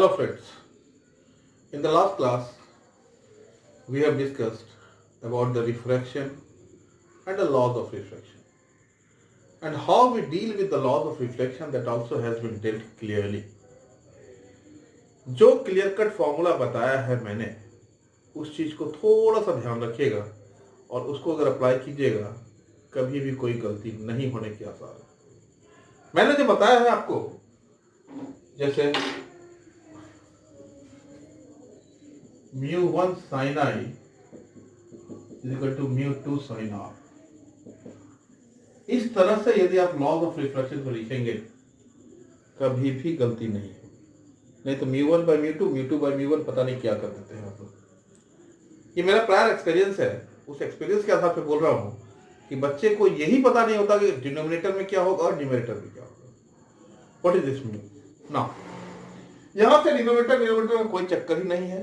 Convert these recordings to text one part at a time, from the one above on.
Hello friends, in the last class we have discussed about the refraction and the laws of refraction and how we deal with the laws of reflection that also has been dealt clearly. जो clear cut formula बताया है मैंने उस चीज को थोड़ा सा ध्यान रखिएगा और उसको अगर अप्लाई कीजिएगा कभी भी कोई गलती नहीं होने के आसार है। मैंने जो बताया है आपको, जैसे mu1 sin I is equal to mu2 sin R, इस तरह से यदि आप लॉज ऑफ रिफ्लेक्शन को लिखेंगे कभी भी गलती नहीं है। नहीं तो mu1 by mu2 by mu1 पता नहीं क्या कर देते हैं आप लोग। ये मेरा प्रायर एक्सपीरियंस है, उस एक्सपीरियंस के आधार पे बोल रहा हूँ कि बच्चे को यही पता नहीं होता कि डिनोमिनेटर में क्या होगा और न्यूमरेटर में क्या होगा। व्हाट इज दिस मीन ना, यहां से डिनोमिनेटर में कोई चक्कर ही नहीं है।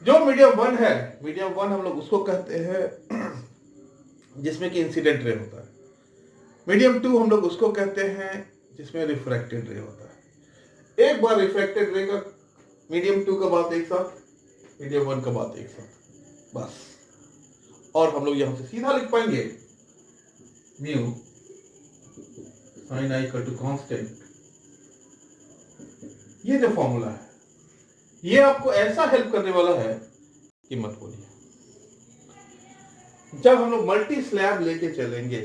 जो मीडियम वन है, मीडियम वन हम लोग उसको कहते हैं जिसमें कि इंसिडेंट रे होता है। मीडियम टू हम लोग उसको कहते हैं जिसमें रिफ्रैक्टेड रे होता है। एक बार रिफ्रैक्टेड रे का मीडियम टू का बात एक साथ, मीडियम वन का बात एक साथ, बस। और हम लोग यहां से सीधा लिख पाएंगे mu sine i equal to constant. ये जो फॉर्मूला है ये आपको ऐसा हेल्प करने वाला है कि मत बोलिए। जब हम लोग मल्टी स्लैब लेके चलेंगे,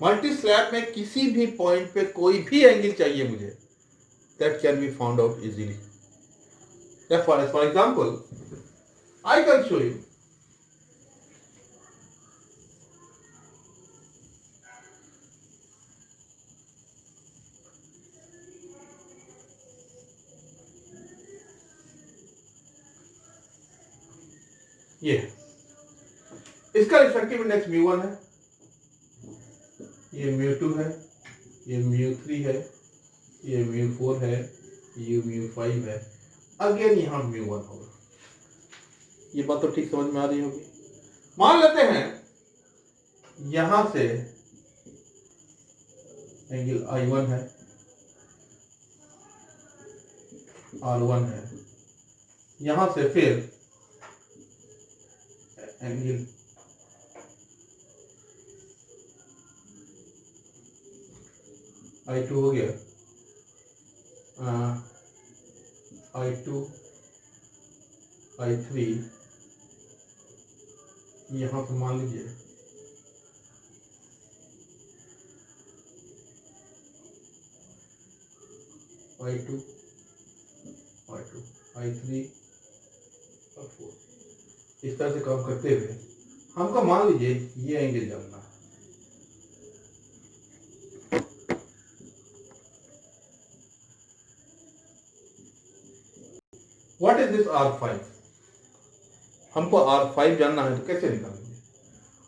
मल्टी स्लैब में किसी भी पॉइंट पे कोई भी एंगल चाहिए मुझे, that can be found out easily. For example I can show you ये इसका रिफ्रैक्टिव इंडेक्स mu1 है, ये mu2 है, ये mu3 है, ये mu4 है, ये mu5 है, अगेन यहां mu1 होगा। ये बात तो ठीक समझ में आ रही होगी। मान लेते हैं यहां से एंगल I1 है, R1 है, यहां से फिर एंगल I2 हो गया, I2 I3, यहां से मान लीजिए I2 I3 और 4। इस तरह से काम करते हुए हमको मान लीजिए ये एंगल जानना है। What is this R5? हमको R5 जानना है तो कैसे निकालेंगे?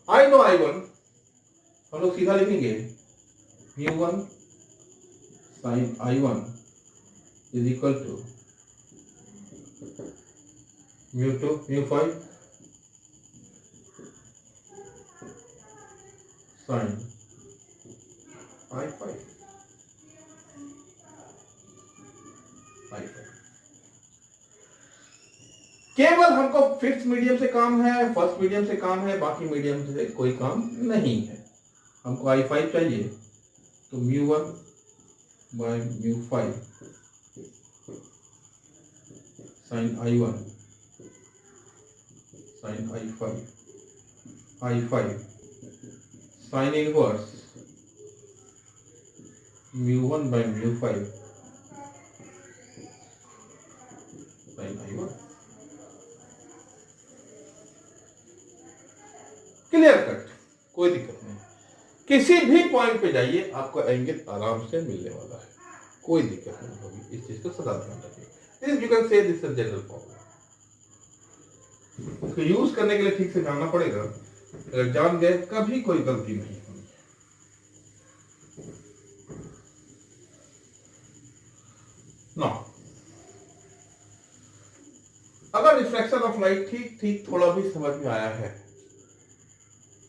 I नो I1, हम लोग सीधा लिखेंगे mu1 sin I1 is equal to mu2 mu5 sin I5 केवल हमको फिफ्थ मीडियम से काम है, फर्स्ट मीडियम से काम है, बाकी मीडियम से कोई काम नहीं है। हमको I5 चाहिए तो mu1 by mu5 sin I1 sin I5 sin inverse mu1 by mu5 sin I1। Clear cut, कोई दिक्कत नहीं। किसी भी पॉइंट पे जाइए आपको एंगल आराम से मिलने वाला है, कोई दिक्कत नहीं होगी। इस चीज का सदा ध्यान रखिए। This you can say this is general formula. इसको यूज करने के लिए ठीक से जानना पड़ेगा। अगर जान गए कभी कोई गलती नहीं होगी। ना अगर रिफ्लेक्शन ऑफ लाइट ठीक ठीक थोड़ा भी समझ में आया है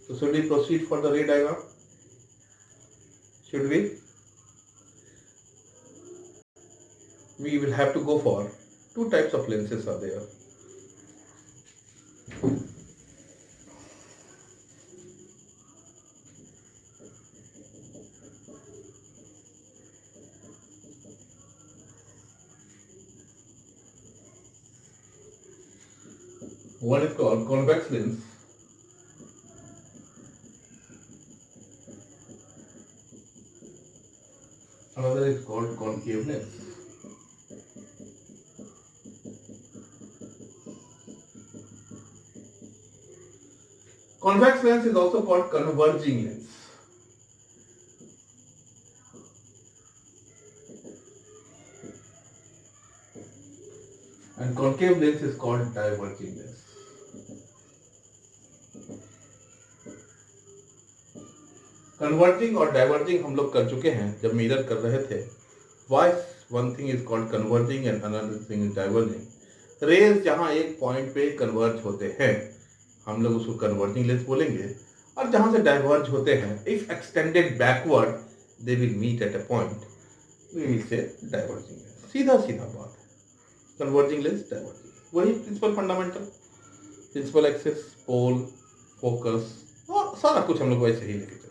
तो should we proceed for the ray diagram? Should we? we will have to go for two types of lenses are there. One is called convex lens. Another is called concave lens. Convex lens is also called converging lens. And concave lens is called diverging lens. Converging और diverging हम लोग कर चुके हैं जब mirror कर रहे थे. Why one thing is called converging and another thing is diverging. Rays जहां एक पॉइंट पे कन्वर्ज होते हैं हम लोग उसको कन्वर्जिंग लेंस बोलेंगे, और जहां से डाइवर्ज होते हैं if extended backward they will meet at a point, we will say diverging lens. सीधा सीधा बात है. कन्वर्जिंग लेंस, डाइवर्जिंग, वही principal fundamental, principal axis, pole, focus और सारा कुछ हम लोग वैसे ही लेके चलेंगे.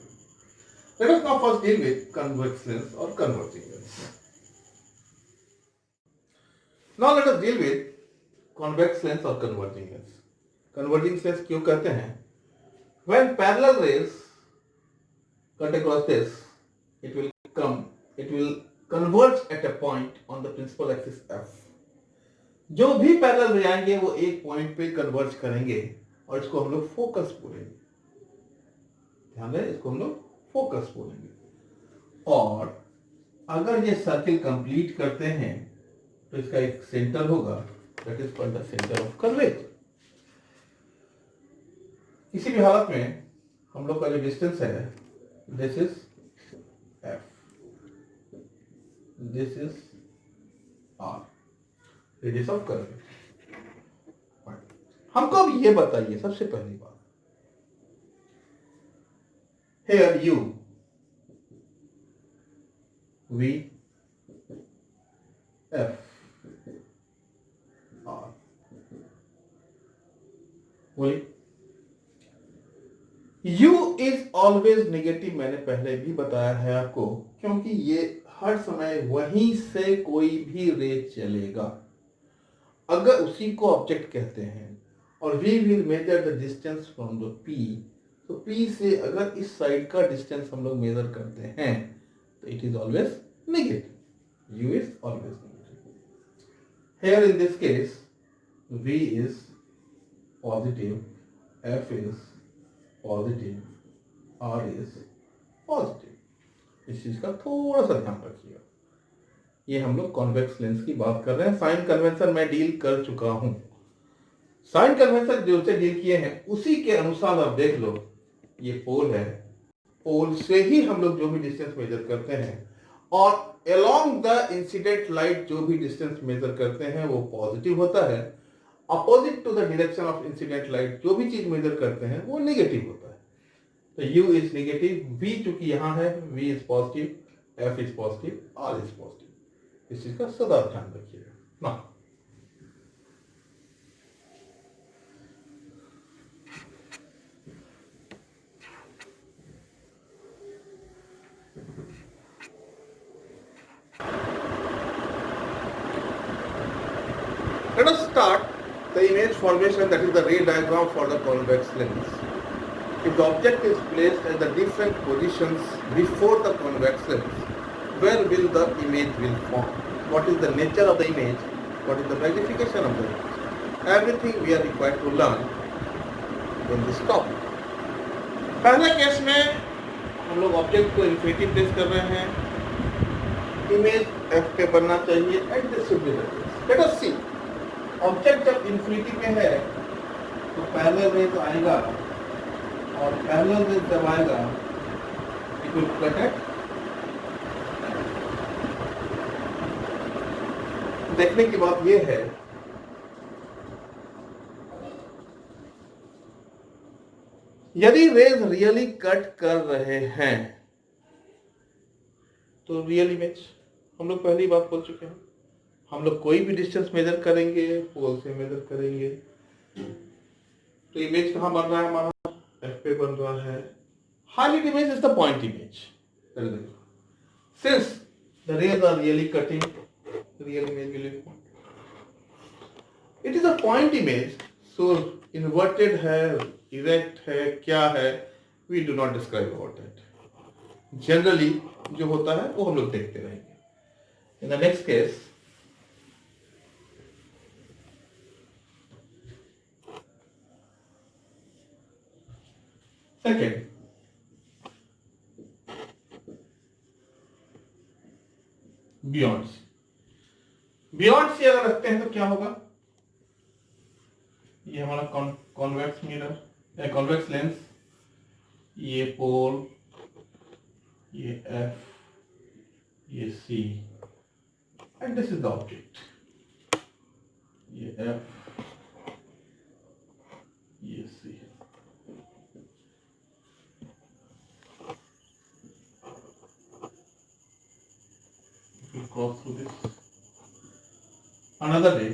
Let us now first deal with convex lens or converging lens. Now let us deal with convex lens or converging lens. Converging lens क्यों कहते हैं? When parallel rays cut across this, it will converge at a point on the principal axis F. जो भी parallel रे आएंगे वो एक point पे कन्वर्ज करेंगे और इसको हम लोग फोकस बोलेंगे. ध्यान दें, इसको हम लोग फोकस बोलेंगे. और अगर ये सर्किल कंप्लीट करते हैं तो इसका एक सेंटर होगा, that is called the centre of curvature. किसी भी हालत में हम लोग का जो डिस्टेंस है, this is F, this is R, radius of curvature. हमको अब ये बताइए सबसे पहली बात, here u, v, f, r. बोलिए. u is always negative. मैंने पहले भी बताया है आपको, क्योंकि ये हर समय वहीं से कोई भी रे चलेगा अगर उसी को ऑब्जेक्ट कहते हैं. और we will measure the distance from the p. तो P से अगर इस साइड का डिस्टेंस हम लोग मेजर करते हैं तो it is always negative. U is always negative. Here in this case V is positive, F is positive, R is positive. इस चीज का थोड़ा सा ध्यान रखिएगा. ये हम लोग कॉन्वेक्स लेंस की बात कर रहे हैं. साइन कन्वेंशन मैं डील कर चुका हूं. साइन कन्वेंशन जो से डील किए हैं उसी के अनुसार आप देख लो, ये पोल है, पोल से ही हम लोग जो भी डिस्टेंस मेजर करते हैं और अलोंग द इंसिडेंट लाइट जो भी डिस्टेंस मेजर करते हैं वो पॉजिटिव होता है. Opposite to the direction of incident light जो भी चीज मेजर करते हैं वो नेगेटिव होता है. तो U इज नेगेटिव, V चूंकि यहां है, V is positive, F is positive, R is positive. इस चीज का सदा ध्यान रखिएगा ना. Let us start the image formation, that is the ray diagram for the convex lens. If the object is placed at the different positions before the convex lens, where will the image will form? What is the nature of the image? What is the magnification of the image? Everything we are required to learn in this topic. पहले case में हम लोग object को infinity place कर रहे हैं. Image F पे बनना चाहिए at this should be the case. Let us see. Object जब इंफिनिटी पे है तो पैरेलल रे तो आएगा, और पैरेलल रे जब आएगा इट विल कट एट. देखने की बात यह है यदि रेज रियली कट कर रहे हैं तो रियल इमेज, हम लोग पहली बात बोल चुके हैं, हम लोग कोई भी डिस्टेंस मेजर करेंगे, पोल से मेजर करेंगे, तो इमेज कहाँ बन रहा है हमारा, एफ पे बन रहा है. Highlight image is the point image. Since the rays are really cutting, real image will be point. It is a point image, so inverted है, erect है, क्या है, we do not describe about it. Generally जो होता है वो हम लोग देखते रहेंगे. In the next case, second, beyond. Beyond से अगर रखते हैं तो क्या होगा, ये हमारा कॉन्वेक्स मिरर या कॉन्वेक्स लेंस, ये पोल, ये एफ, ये C, and this is the object. ये एफ, ये C. We'll cross through this. Another day,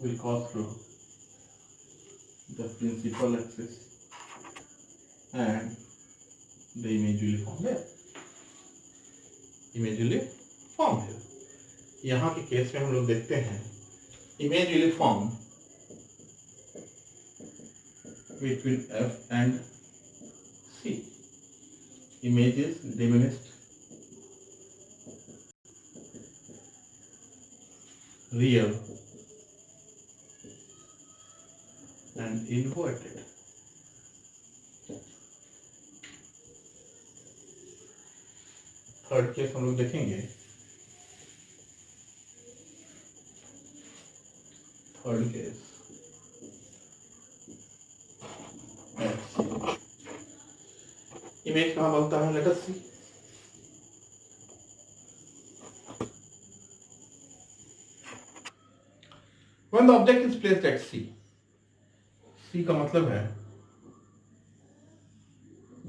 we'll cross through the principal axis and the image will form there. Image will form here. यहाँ के case में हम लोग देखते हैं image will form between F and C. Image is diminished, real, and inverted. Third case हम लोग देखेंगे. थर्ड केस इमेज कहाँ बनता है, let us see. When the object is placed at C, C का मतलब है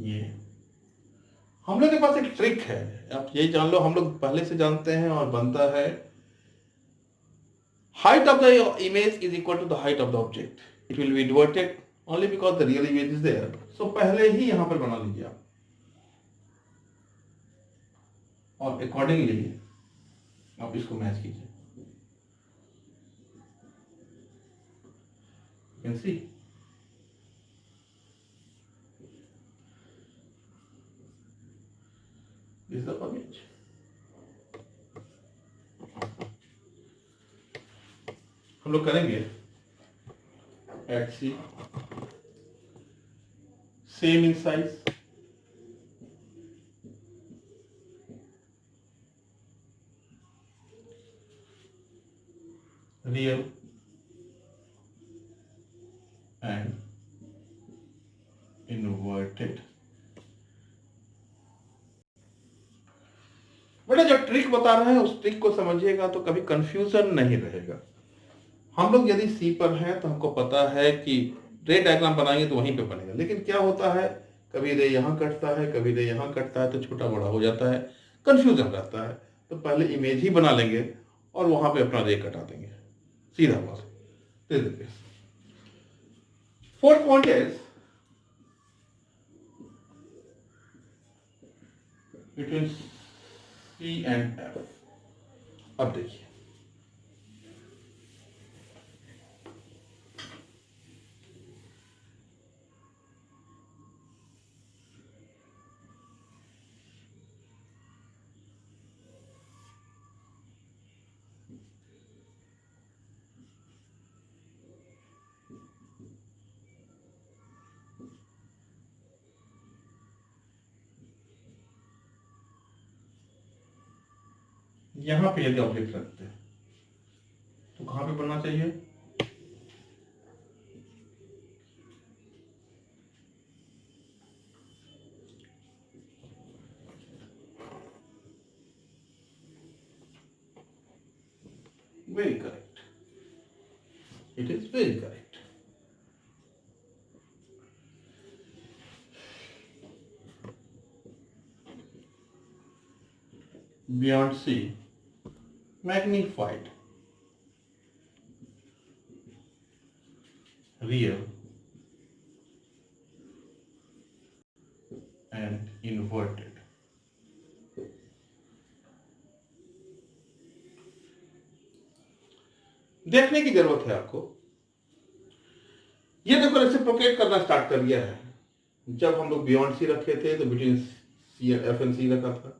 ये. हम लोग के पास एक ट्रिक है, आप यही जान लो, हम लोग पहले से जानते हैं और बनता है height of the image is equal to the height of the object. It will be inverted only because the real image is there. So पहले ही यहां पर बना लीजिए आप और अकॉर्डिंगली आप इसको मैच कीजिए. You can see this is the image. हम लोग करेंगे at C, same in size, real and inverted. बेटा जो ट्रिक बता रहे हैं उस ट्रिक को समझिएगा तो कभी कंफ्यूजन नहीं रहेगा. हम लोग यदि सी पर हैं तो हमको पता है कि रे डायग्राम बनाएंगे तो वहीं पे बनेगा, लेकिन क्या होता है कभी रे यहाँ कटता है, कभी रे यहाँ कटता है, तो छोटा बड़ा हो जाता है, कंफ्यूजन रहता है. तो पहले इमेज ही बना लेंगे और वहां पे अपना रे कटा देंगे, सीधा बात. दे देंगे. Fourth point is between C and F. अब देखिए यहां पे यदि ऑब्जेक्ट रखते हैं तो कहां पे बनना चाहिए, very correct. It is very correct. Beyond C magnified real and inverted. देखने की जरूरत है आपको। ये देखो रेसिप्रोकेट करना स्टार्ट कर दिया है। जब हम लोग बियॉन्ड सी रखे थे तो बिटवीन सी एफ एंड सी रखा था।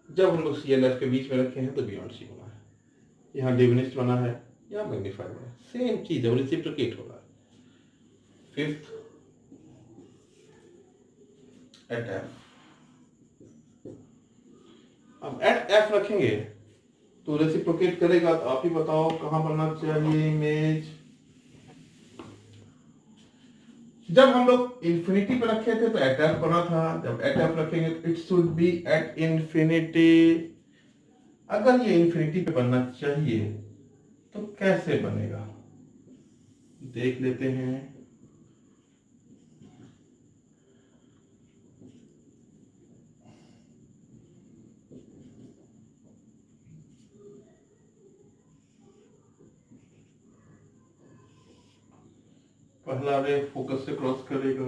जब हम लोग सी एल एफ के बीच में रखे हैं तो बियॉन्ड सी बना है। यहाँ डिमिनिश्ड बना है या मैग्नीफाइड बना है, सेम चीज है, रेसिप्रोकेट हो रहा है। Fifth at F. अब एट एफ रखेंगे तो रेसिप्रोकेट करेगा। तो आप ही बताओ कहां बनना चाहिए इमेज। जब हम लोग इंफिनिटी पे रखे थे तो एट एफ बना था। जब एट एफ रखेंगे तो it should be at infinity. अगर ये इंफिनिटी पे बनना चाहिए तो कैसे बनेगा देख लेते हैं। पहला रे फोकस से क्रॉस करेगा,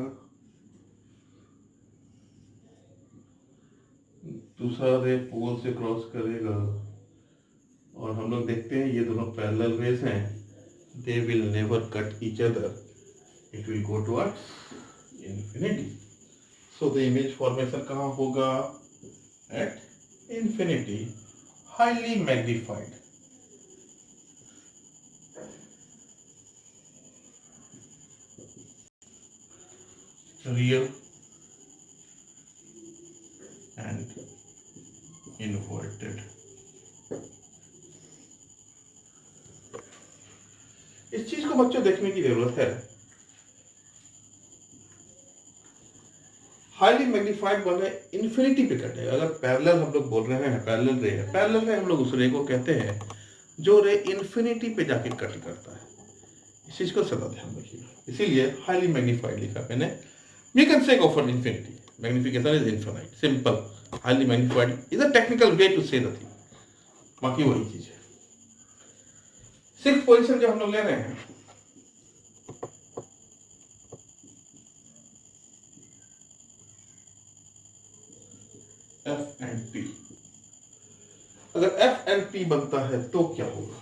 दूसरा रे पोल से क्रॉस करेगा, और हम लोग देखते हैं ये दोनों पैरेलल रेस हैं। They will never cut each other, it will go towards infinity. So the image formation कहाँ होगा? At infinity, highly magnified. Real and inverted. इस चीज को बच्चों देखने की जरूरत है। हाईली मैग्नीफाइड बने इन्फिनिटी पे कटे। अगर पैरेलल हम लोग बोल रहे हैं, पैरेलल रे है, पैरेलल रे हम लोग उस रे को कहते हैं जो रे इन्फिनिटी पे जाके कट करता है। इस चीज को सदा ध्यान रखिएगा। इसीलिए हाईली मैग्नीफाइड लिखा मैंने। We can say go for infinity. Magnification is infinite. Simple. Highly magnified is a technical way to say the thing. बाकी वही चीज है। सिक्स पोजीशन जो हम लोग ले रहे हैं, F and P। अगर F and P बनता है तो क्या होगा?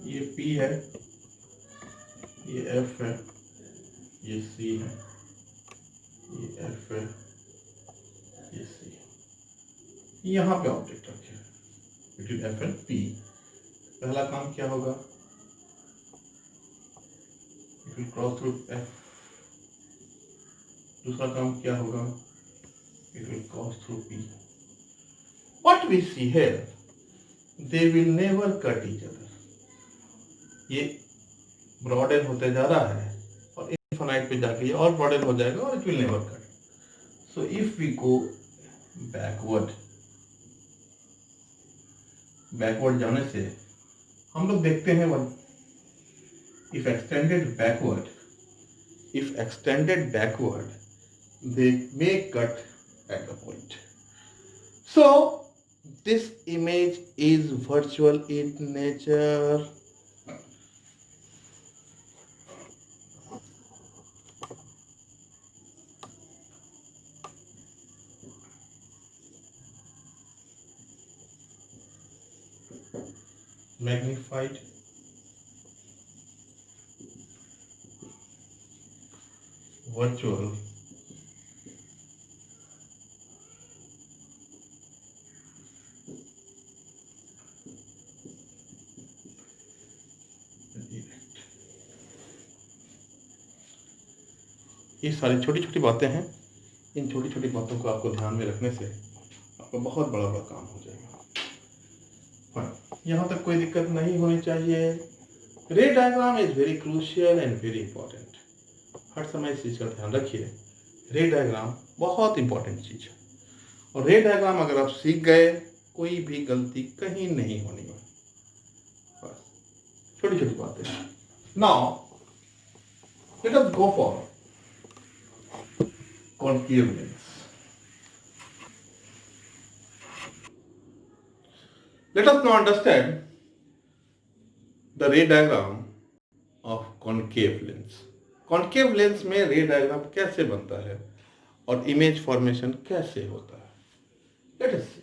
ये P है, ये F है, ये C है, ये F है, ये C है। यहाँ पे ऑब्जेक्ट रखे बिटवीन F एंड P। पहला काम क्या होगा? It will cross through F। दूसरा काम क्या होगा? It will cross through P। What we see here, they will never cut each other। ये ब्रॉडन होते जा रहा है और इनफिनाइट पे जाके ये और ब्रॉडन हो जाएगा और it will never cut. So if we go backward जाने से हम लोग देखते हैं one, if extended backward they may cut at the point. So this image is virtual in nature. Magnified, virtual, ये सारी छोटी छोटी बातें हैं। इन छोटी छोटी बातों को आपको ध्यान में रखने से आपका बहुत बड़ा बड़ा काम हो जाएगा। यहाँ तक कोई दिक्कत नहीं होनी चाहिए। Ray diagram is very crucial and very important. हर समय इस चीज़ का ध्यान रखिए। रे डायग्राम बहुत इंपॉर्टेंट चीज़ है और रे डायग्राम अगर आप सीख गए, कोई भी गलती कहीं नहीं होनी है। छोटी छोटी बातें। Now let us go for concave lens. Let us now understand the रे diagram of concave lens. Concave lens में रे डायग्राम कैसे बनता है और इमेज फॉर्मेशन कैसे होता है, लेट अस सी।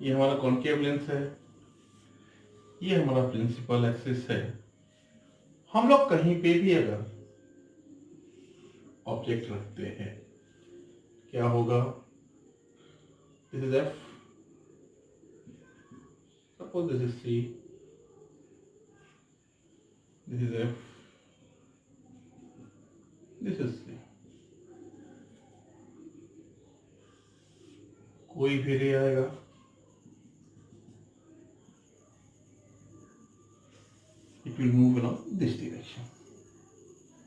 ये हमारा कॉन्केव लेंस है, ये हमारा प्रिंसिपल एक्सिस है। हम लोग कहीं पे भी अगर ऑब्जेक्ट रखते हैं क्या होगा, this is F, suppose this is C, this is F, this is C. कोई भी रे आएगा, it will move in this direction,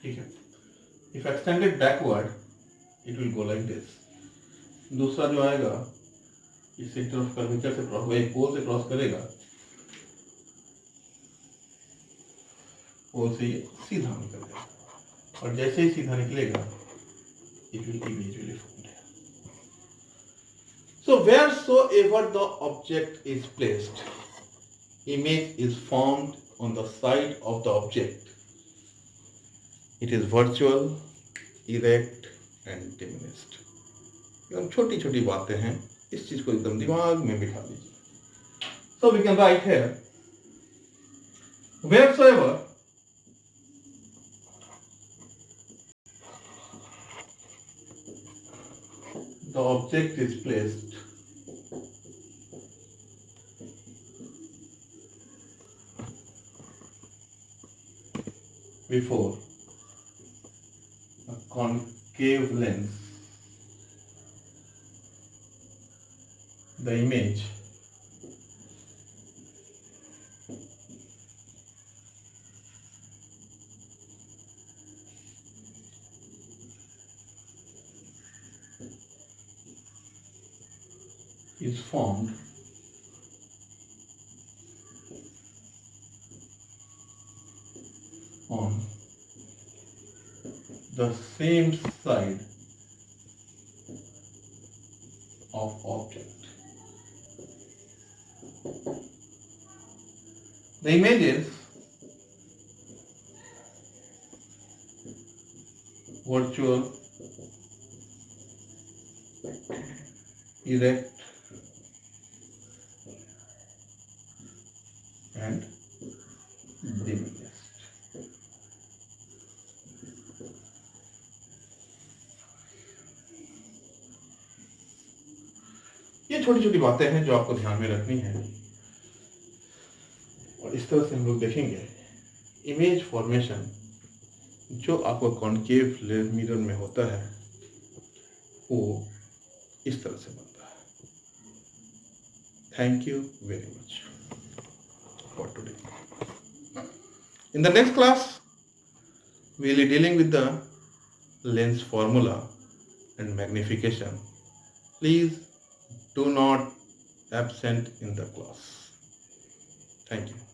ठीक है। if extended backward it will go like this। दूसरा जो आएगा इस सेंटर ऑफ कर्वेचर से क्रॉस, एक पोल से क्रॉस करेगा, पोल से ये सीधा निकलेगा, और जैसे ही सीधा निकलेगा it will eventually form here। so wheresoever the object is placed, image is formed on the side of the object। it is virtual, erect and diminished। एकदम छोटी छोटी बातें हैं, इस चीज को एकदम दिमाग में बिठा लीजिए। so we can write here wheresoever the object is placed before a concave lens, the image is formed on the same side of object। The image is virtual, erect and diminished। ये छोटी छोटी बातें हैं जो आपको ध्यान में रखनी है, और इस तरह से हम लोग देखेंगे इमेज फॉर्मेशन जो आपको कॉन्केव मिरर में होता है वो इस तरह से बनता है। Thank you very much for today. In the next class, we will be dealing with the lens formula and magnification. Please do not absent in the class. Thank you.